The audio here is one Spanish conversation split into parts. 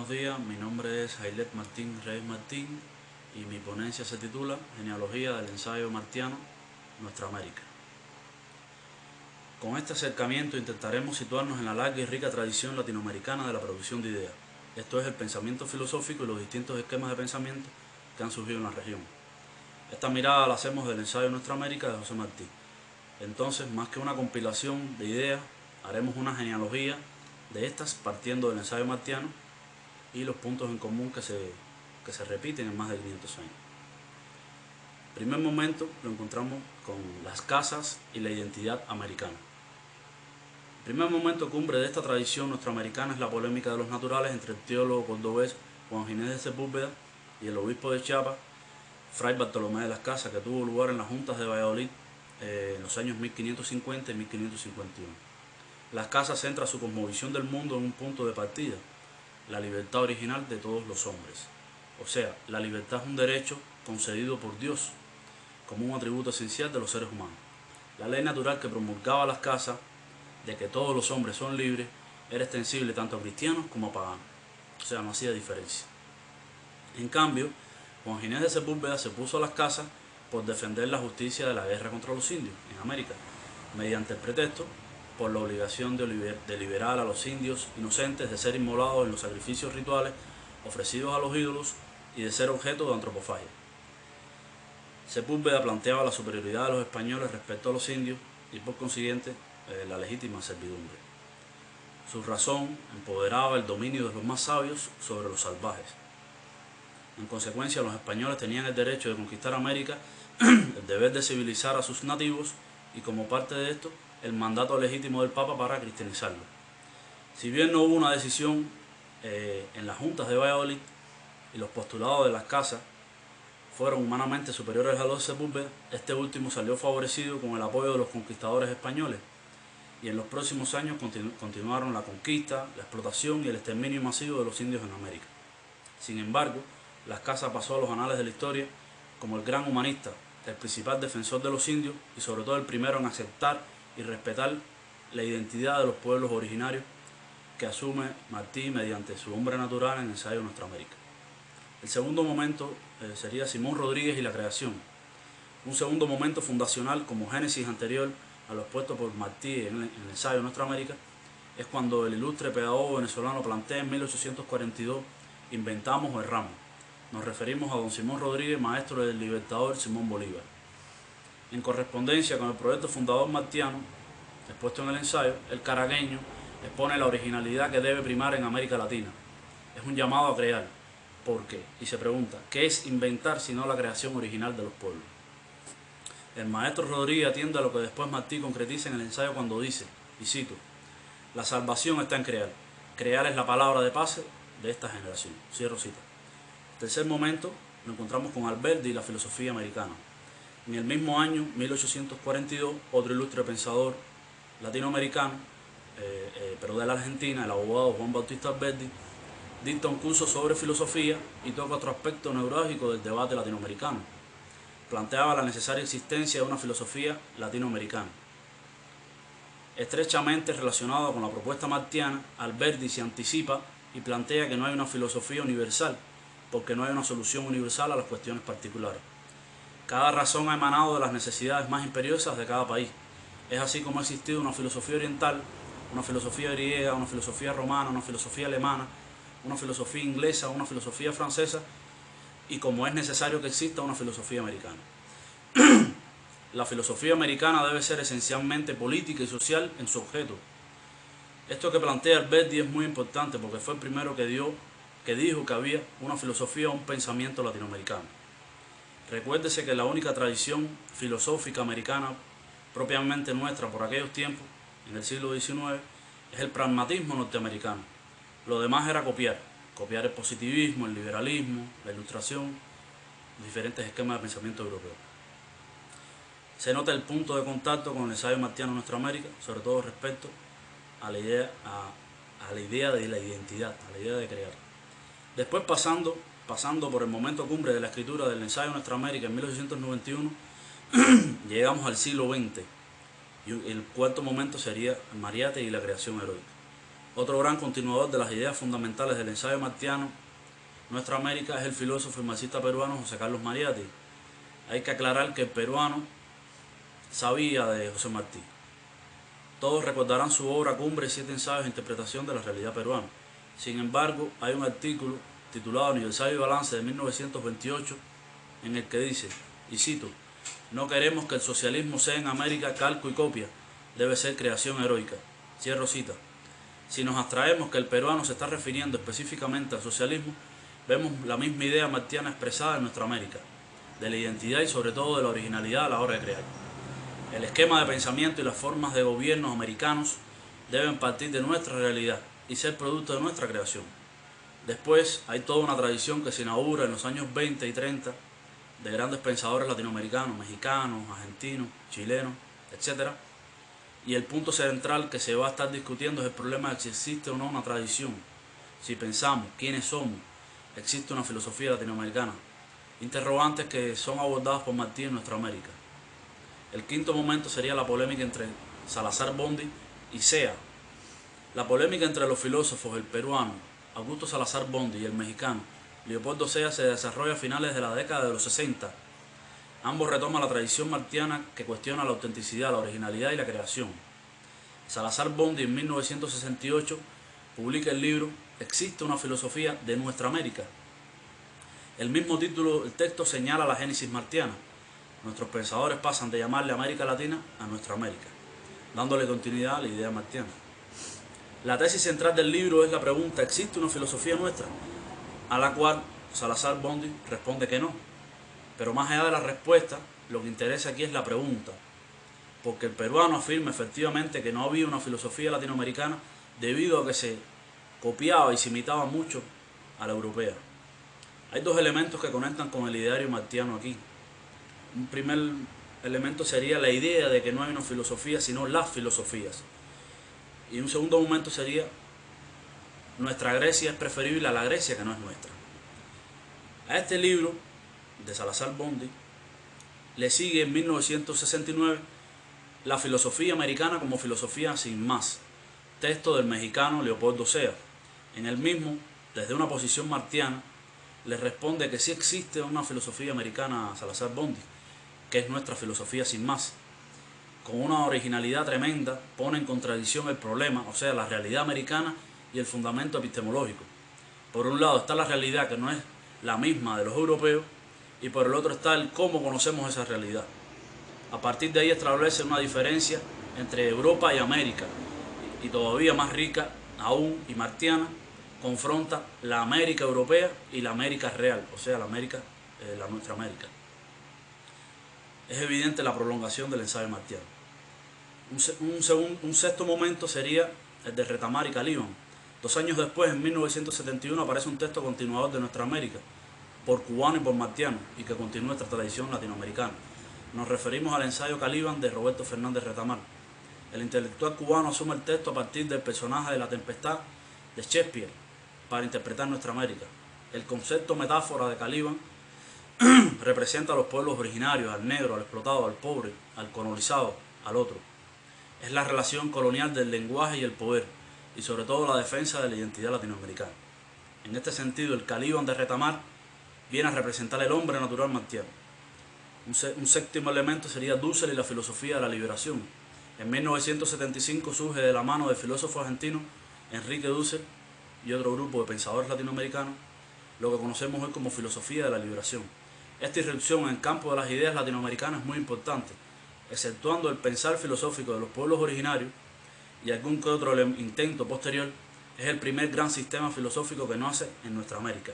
Buenos días, mi nombre es Jailet Martín Reyes Martín y mi ponencia se titula Genealogía del ensayo martiano, Nuestra América. Con este acercamiento intentaremos situarnos en la larga y rica tradición latinoamericana de la producción de ideas. Esto es el pensamiento filosófico y los distintos esquemas de pensamiento que han surgido en la región. Esta mirada la hacemos del ensayo Nuestra América de José Martí. Entonces, más que una compilación de ideas, haremos una genealogía de estas partiendo del ensayo martiano y los puntos en común que se repiten en más de 500 años. En primer momento lo encontramos con las casas y la identidad americana. El primer momento cumbre de esta tradición nuestroamericana es la polémica de los naturales entre el teólogo cordobés Juan Ginés de Sepúlveda y el obispo de Chiapas, Fray Bartolomé de las Casas, que tuvo lugar en las juntas de Valladolid en los años 1550 y 1551. Las Casas centra su cosmovisión del mundo en un punto de partida: la libertad original de todos los hombres. O sea, la libertad es un derecho concedido por Dios como un atributo esencial de los seres humanos. La ley natural que promulgaba Las Casas, de que todos los hombres son libres, era extensible tanto a cristianos como a paganos. O sea, no hacía diferencia. En cambio, Juan Ginés de Sepúlveda se puso a Las Casas por defender la justicia de la guerra contra los indios en América, mediante el pretexto por la obligación de liberar a los indios inocentes de ser inmolados en los sacrificios rituales ofrecidos a los ídolos y de ser objeto de antropofagia. Sepúlveda planteaba la superioridad de los españoles respecto a los indios y por consiguiente la legítima servidumbre. Su razón empoderaba el dominio de los más sabios sobre los salvajes. En consecuencia, los españoles tenían el derecho de conquistar América, el deber de civilizar a sus nativos y, como parte de esto, el mandato legítimo del Papa para cristianizarlo. Si bien no hubo una decisión en las juntas de Valladolid y los postulados de Las Casas fueron humanamente superiores a los de Sepúlveda, este último salió favorecido con el apoyo de los conquistadores españoles y en los próximos años continuaron la conquista, la explotación y el exterminio masivo de los indios en América. Sin embargo, Las Casas pasó a los anales de la historia como el gran humanista, el principal defensor de los indios y sobre todo el primero en aceptar y respetar la identidad de los pueblos originarios que asume Martí mediante su hombre natural en el ensayo Nuestra América. El segundo momento sería Simón Rodríguez y la creación, un segundo momento fundacional como génesis anterior a lo expuesto por Martí en el ensayo Nuestra América, es cuando el ilustre pedagogo venezolano plantea en 1842: inventamos o erramos. Nos referimos a don Simón Rodríguez, maestro del libertador Simón Bolívar. En correspondencia con el proyecto fundador martiano, expuesto en el ensayo, el caraqueño expone la originalidad que debe primar en América Latina. Es un llamado a crear. ¿Por qué? Y se pregunta, ¿qué es inventar sino la creación original de los pueblos? El maestro Rodríguez atiende a lo que después Martí concretiza en el ensayo cuando dice, y cito: la salvación está en crear. Crear es la palabra de paz de esta generación. Cierro cita. Tercer momento, lo encontramos con Alberti y la filosofía americana. En el mismo año, 1842, otro ilustre pensador latinoamericano, pero de la Argentina, el abogado Juan Bautista Alberti, dicta un curso sobre filosofía y toca otro aspecto neurálgico del debate latinoamericano. Planteaba la necesaria existencia de una filosofía latinoamericana. Estrechamente relacionado con la propuesta martiana, Alberti se anticipa y plantea que no hay una filosofía universal, porque no hay una solución universal a las cuestiones particulares. Cada razón ha emanado de las necesidades más imperiosas de cada país. Es así como ha existido una filosofía oriental, una filosofía griega, una filosofía romana, una filosofía alemana, una filosofía inglesa, una filosofía francesa, y como es necesario que exista una filosofía americana. La filosofía americana debe ser esencialmente política y social en su objeto. Esto que plantea Alberti es muy importante porque fue el primero que dijo que había una filosofía o un pensamiento latinoamericano. Recuérdese que la única tradición filosófica americana propiamente nuestra por aquellos tiempos, en el siglo XIX, es el pragmatismo norteamericano. Lo demás era copiar el positivismo, el liberalismo, la ilustración, diferentes esquemas de pensamiento europeo. Se nota el punto de contacto con el ensayo martiano Nuestra América, sobre todo respecto a la idea de la identidad, a la idea de crear. Después pasando por el momento cumbre de la escritura del ensayo Nuestra América en 1891, llegamos al siglo XX y el cuarto momento sería Mariátegui y la creación heroica. Otro gran continuador de las ideas fundamentales del ensayo martiano, Nuestra América, es el filósofo y marxista peruano José Carlos Mariátegui. Hay que aclarar que el peruano sabía de José Martí. Todos recordarán su obra Cumbre y 7 ensayos de interpretación de la realidad peruana. Sin embargo, hay un artículo titulado Aniversario y Balance de 1928 en el que dice, y cito, no queremos que el socialismo sea en América calco y copia, debe ser creación heroica. Cierro cita. Si nos abstraemos que el peruano se está refiriendo específicamente al socialismo, vemos la misma idea martiana expresada en nuestra América, de la identidad y sobre todo de la originalidad a la hora de crear. El esquema de pensamiento y las formas de gobiernos americanos deben partir de nuestra realidad y ser producto de nuestra creación. Después hay toda una tradición que se inaugura en los años 20 y 30 de grandes pensadores latinoamericanos, mexicanos, argentinos, chilenos, etc. Y el punto central que se va a estar discutiendo es el problema de si existe o no una tradición. Si pensamos quiénes somos, existe una filosofía latinoamericana. Interrogantes que son abordados por Martí en nuestra América. El quinto momento sería la polémica entre Salazar Bondi y Sea. La polémica entre los filósofos, el peruano Augusto Salazar Bondi y el mexicano Leopoldo Sea se desarrolla a finales de la década de los 60. Ambos retoman la tradición martiana que cuestiona la autenticidad, la originalidad y la creación. Salazar Bondi en 1968 publica el libro Existe una filosofía de nuestra América. El mismo título del texto señala la génesis martiana. Nuestros pensadores pasan de llamarle América Latina a nuestra América, dándole continuidad a la idea martiana. La tesis central del libro es la pregunta, ¿existe una filosofía nuestra? A la cual Salazar Bondi responde que no. Pero más allá de la respuesta, lo que interesa aquí es la pregunta, porque el peruano afirma efectivamente que no había una filosofía latinoamericana debido a que se copiaba y se imitaba mucho a la europea. Hay dos elementos que conectan con el ideario martiano aquí. Un primer elemento sería la idea de que no hay una filosofía, sino las filosofías. Y un segundo momento sería, nuestra Grecia es preferible a la Grecia que no es nuestra. A este libro de Salazar Bondi le sigue en 1969 La filosofía americana como filosofía sin más, texto del mexicano Leopoldo Sea. En el mismo, desde una posición martiana, le responde que sí existe una filosofía americana a Salazar Bondi, que es nuestra filosofía sin más. Con una originalidad tremenda, pone en contradicción el problema, o sea, la realidad americana y el fundamento epistemológico. Por un lado está la realidad que no es la misma de los europeos, y por el otro está el cómo conocemos esa realidad. A partir de ahí establece una diferencia entre Europa y América, y todavía más rica aún y martiana, confronta la América europea y la América real, o sea, la nuestra América. Es evidente la prolongación del ensayo martiano. Un sexto momento sería el de Retamar y Caliban. 2 años después, en 1971, aparece un texto continuador de Nuestra América, por cubano y por martiano, y que continúa esta tradición latinoamericana. Nos referimos al ensayo Caliban de Roberto Fernández Retamar. El intelectual cubano asume el texto a partir del personaje de La Tempestad de Shakespeare para interpretar Nuestra América. El concepto metáfora de Caliban representa a los pueblos originarios, al negro, al explotado, al pobre, al colonizado, al otro. Es la relación colonial del lenguaje y el poder, y sobre todo la defensa de la identidad latinoamericana. En este sentido, el Caliban de Retamar viene a representar el hombre natural martiano. Un séptimo elemento sería Dussel y la filosofía de la liberación. En 1975 surge de la mano del filósofo argentino Enrique Dussel y otro grupo de pensadores latinoamericanos lo que conocemos hoy como filosofía de la liberación. Esta irrupción en el campo de las ideas latinoamericanas es muy importante, exceptuando el pensar filosófico de los pueblos originarios y algún que otro intento posterior, es el primer gran sistema filosófico que nace en nuestra América.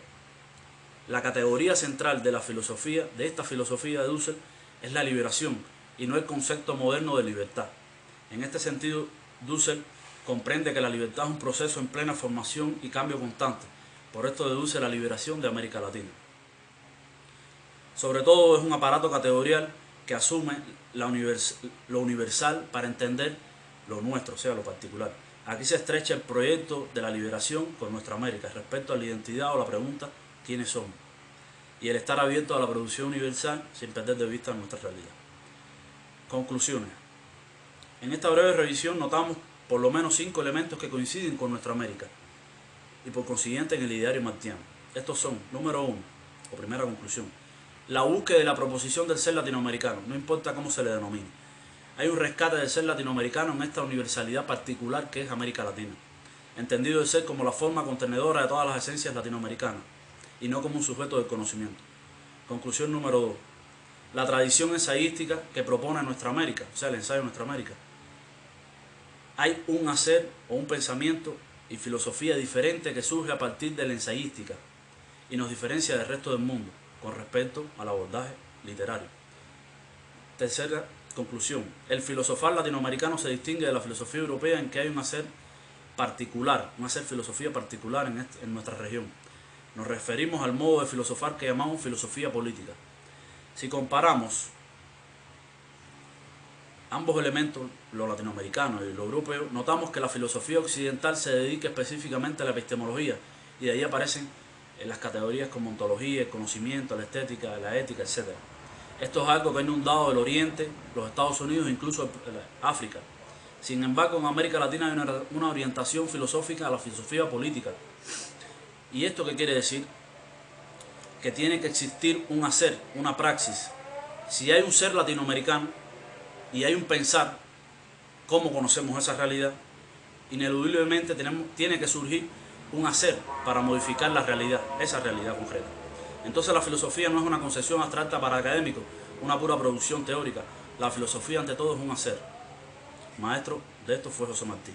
La categoría central de la filosofía, de esta filosofía de Dussel, es la liberación y no el concepto moderno de libertad. En este sentido, Dussel comprende que la libertad es un proceso en plena formación y cambio constante. Por esto deduce la liberación de América Latina. Sobre todo es un aparato categorial que asume lo universal para entender lo nuestro, o sea, lo particular. Aquí se estrecha el proyecto de la liberación con nuestra América respecto a la identidad o la pregunta ¿quiénes somos? Y el estar abierto a la producción universal sin perder de vista nuestra realidad. Conclusiones. En esta breve revisión notamos por lo menos 5 elementos que coinciden con nuestra América y por consiguiente en el ideario martiano. Estos son, número 1, o primera conclusión, la búsqueda de la proposición del ser latinoamericano, no importa cómo se le denomine. Hay un rescate del ser latinoamericano en esta universalidad particular que es América Latina, entendido el ser como la forma contenedora de todas las esencias latinoamericanas y no como un sujeto del conocimiento. Conclusión número 2, la tradición ensayística que propone nuestra América, o sea, el ensayo de nuestra América. Hay un hacer o un pensamiento y filosofía diferente que surge a partir de la ensayística y nos diferencia del resto del mundo con respecto al abordaje literario. Tercera conclusión, el filosofar latinoamericano se distingue de la filosofía europea en que hay un hacer particular, un hacer filosofía particular en nuestra región. Nos referimos al modo de filosofar que llamamos filosofía política. Si comparamos ambos elementos, lo latinoamericano y lo europeo, notamos que la filosofía occidental se dedica específicamente a la epistemología y de ahí aparecen las categorías como ontología, el conocimiento, la estética, la ética, etc. Esto es algo que ha inundado el Oriente, los Estados Unidos e incluso África. Sin embargo, en América Latina hay una orientación filosófica a la filosofía política. ¿Y esto qué quiere decir? Que tiene que existir un hacer, una praxis. Si hay un ser latinoamericano y hay un pensar, cómo conocemos esa realidad, ineludiblemente tiene que surgir un hacer para modificar la realidad, esa realidad concreta. Entonces la filosofía no es una concepción abstracta para académicos, una pura producción teórica. La filosofía ante todo es un hacer. Maestro de esto fue José Martí.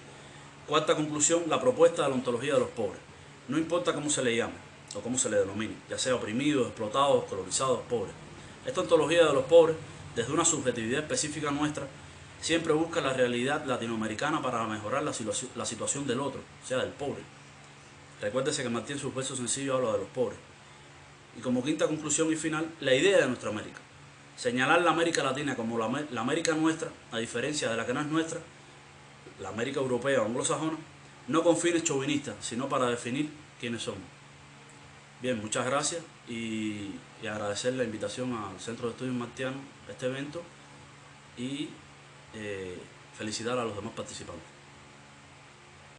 Cuarta conclusión, la propuesta de la ontología de los pobres. No importa cómo se le llame o cómo se le denomine, ya sea oprimidos, explotados, colonizados, pobres. Esta ontología de los pobres, desde una subjetividad específica nuestra, siempre busca la realidad latinoamericana para mejorar la situación del otro, o sea, del pobre. Recuérdese que Martí en sus versos sencillos habla de los pobres. Y como quinta conclusión y final, la idea de nuestra América. Señalar la América Latina como la América nuestra, a diferencia de la que no es nuestra, la América europea o anglosajona, no con fines chauvinistas, sino para definir quiénes somos. Bien, muchas gracias y agradecer la invitación al Centro de Estudios Martianos a este evento y felicitar a los demás participantes.